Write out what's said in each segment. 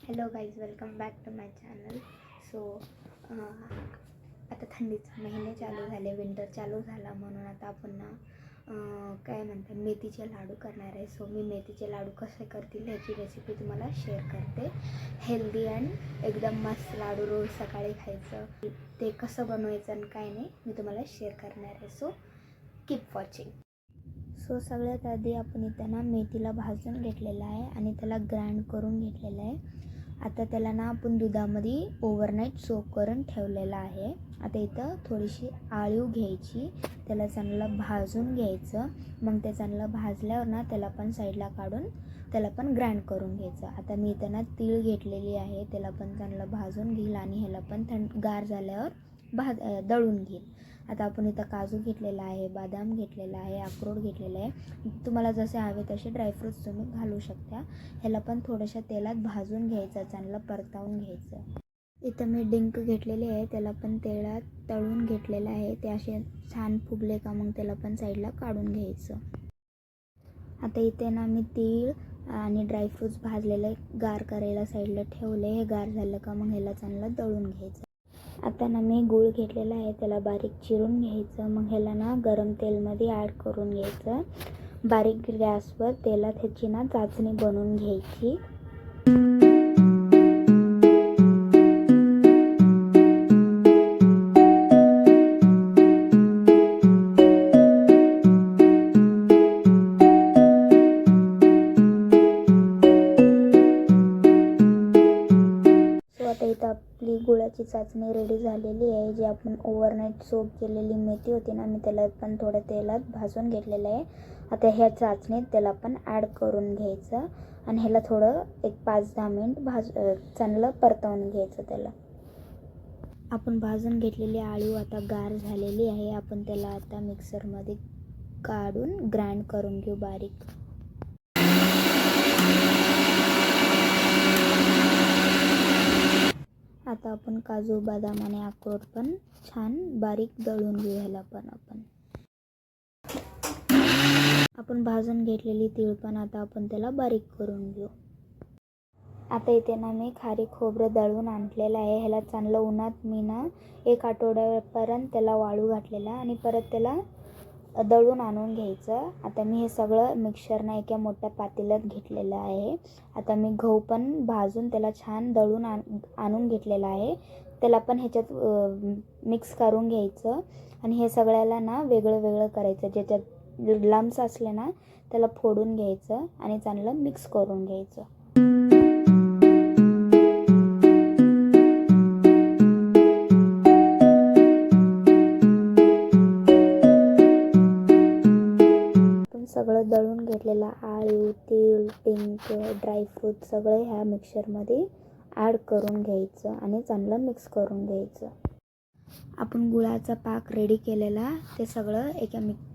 Hello guys, welcome back to my channel. So आता थंडीचे महिने चालू झाले, विंटर चालू झाला, म्हणून आता आपण काय म्हणतात मेथीचे लाडू करणार आहे. सो मी मेथीचे लाडू कसे करतील ह्याची रेसिपी तुम्हाला शेअर करते. हेल्दी अँड एकदम मस्त लाडू रोज सकाळी खायचं, ते कसं बनवायचं आणि काय नाही मी तुम्हाला शेअर करणार आहे. So keep watching. सो सगळ्यात आधी आपण इथं मेथीला भाजून घेतलेला आहे आणि त्याला ग्राइंड करून घेतलेलं आहे. आता त्याला आपण दुधामध्ये ओव्हरनाईट सोक करून ठेवलेला आहे. आता इथं थोडीशी आळीव घ्यायची, त्याला चांगलं भाजून घ्यायचं. मग ते चांगलं भाजल्यावर त्याला पण साईडला काढून त्याला पण ग्राइंड करून घ्यायचं. आता मी इथं तीळ घेतलेली आहे, त्याला पण चांगलं भाजून घेईल आणि ह्याला पण गार झाल्यावर दळून घेईल. आता आपण इथं काजू घेतलेला आहे, बदाम घेतलेला आहे, अक्रोड घेतलेला आहे. तुम्हाला जसे हवे तसे ड्रायफ्रूट्स तुम्ही घालू शकता. ह्याला पण थोड्याशा तेलात भाजून घ्यायचं, चांगलं परतावून घ्यायचं. इथं मी डिंक घेतलेले आहे, त्याला पण तेलात तळून घेतलेलं आहे. ते असे छान फुगले का मग त्याला पण साईडला काढून घ्यायचं. आता इथे मी तीळ आणि ड्रायफ्रूट्स भाजलेले गार करायला साईडला ठेवले. हे गार झालं का मग ह्याला चांगलं दळून घ्यायचं. आता मी गूळ घेतलेला आहे, त्याला बारीक चिरून घ्यायचं. मग ह्याला गरम तेलमध्ये ॲड करून घ्यायचं. बारीक गॅसवर तेलात ह्याची चाचणी बनवून घ्यायची. आता इथं आपली गुळाची चाचणी रेडी झालेली आहे. जी आपण ओव्हरनाईट सोक केलेली मेथी होती मी त्याला पण थोड्या तेलात भाजून घेतलेलं आहे. आता ह्या चाचणीत त्याला पण ॲड करून घ्यायचं आणि ह्याला थोडं एक 5-10 मिनिट चांगलं परतवून घ्यायचं. त्याला आपण भाजून घेतलेली आळू आता गार झालेली आहे. आपण त्याला आता मिक्सरमध्ये काढून ग्राइंड करून घेऊ बारीक. आता आपण काजू, बदाम आणि अक्रोड पण छान बारीक दळून घेऊ. ह्याला पण आपण भाजून घेतलेली तीळ पण आता आपण त्याला बारीक करून घेऊ. आता इथे मी खारीक खोबरं दळून आणलेलं आहे. ह्याला चांगलं उन्हात मी 1 आठवड्यापर्यंत त्याला वाळू घातलेला आणि परत त्याला दळून आणून घ्यायचं. आता मी हे सगळं मिक्सरनं एका मोठ्या पातेल्यात घेतलेलं आहे. आता मी गहू पण भाजून त्याला छान दळून आणून घेतलेलं आहे. त्याला पण ह्याच्यात मिक्स करून घ्यायचं आणि हे सगळ्याला वेगळं वेगळं करायचं. ज्याच्यात लम्स असले त्याला फोडून घ्यायचं आणि चांगलं मिक्स करून घ्यायचं. सगळं दळून घेतलेलं आळू, तीळ, डिंक, ड्रायफ्रूट सगळे ह्या मिक्सरमध्ये ॲड करून घ्यायचं आणि चांगलं मिक्स करून घ्यायचं. आपण गुळाचा पाक रेडी केलेला ते सगळं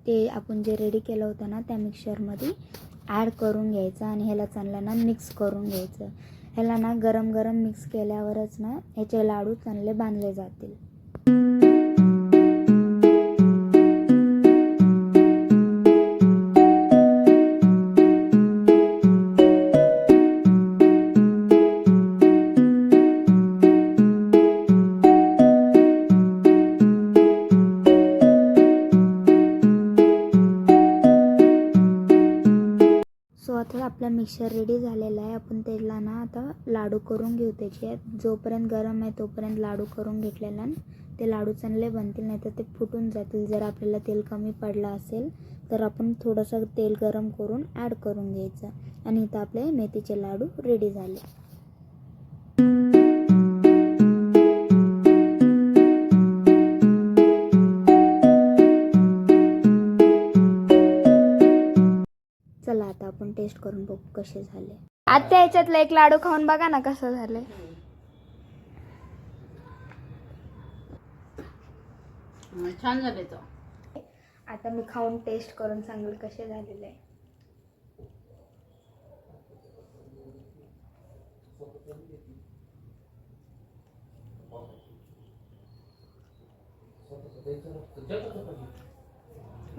ते आपण जे रेडी केलं होतं त्या मिक्सरमध्ये ॲड करून घ्यायचं आणि ह्याला चांगलं मिक्स करून घ्यायचं. ह्याला गरम गरम मिक्स केल्यावरच ह्याचे लाडू चांगले बांधले जातील. सो आता आपला मिक्सर रेडी झालेला आहे. आपण त्याला आता लाडू करून घेऊ. त्याचे जोपर्यंत गरम आहे तोपर्यंत लाडू करून घेतलेला ते लाडू चांगले बनतील, नाही तर ते फुटून जातील. जर आपल्याला तेल कमी पडलं असेल तर आपण थोडंसं तेल गरम करून ॲड करून घ्यायचं आणि इथं आपले मेथीचे लाडू रेडी झाले. चला आता आपण टेस्ट करून बघू कसे झाले. आता ह्याच्यातलं एक लाडू खाऊन बघा ना कसं झाले. छान झाले. तो आता मी खाऊन टेस्ट करून सांगेल कसे झालेले आहे.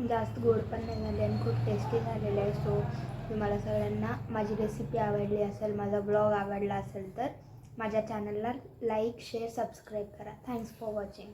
जास्त गोड पण नाही झाले आणि खूप टेस्टी झालेले आहे. सो तुम्हाला सगळ्यांना माझी रेसिपी आवडली असेल, माझा ब्लॉग आवडला असेल तर माझ्या चॅनलला लाईक शेअर सबस्क्राईब करा. Thanks for watching.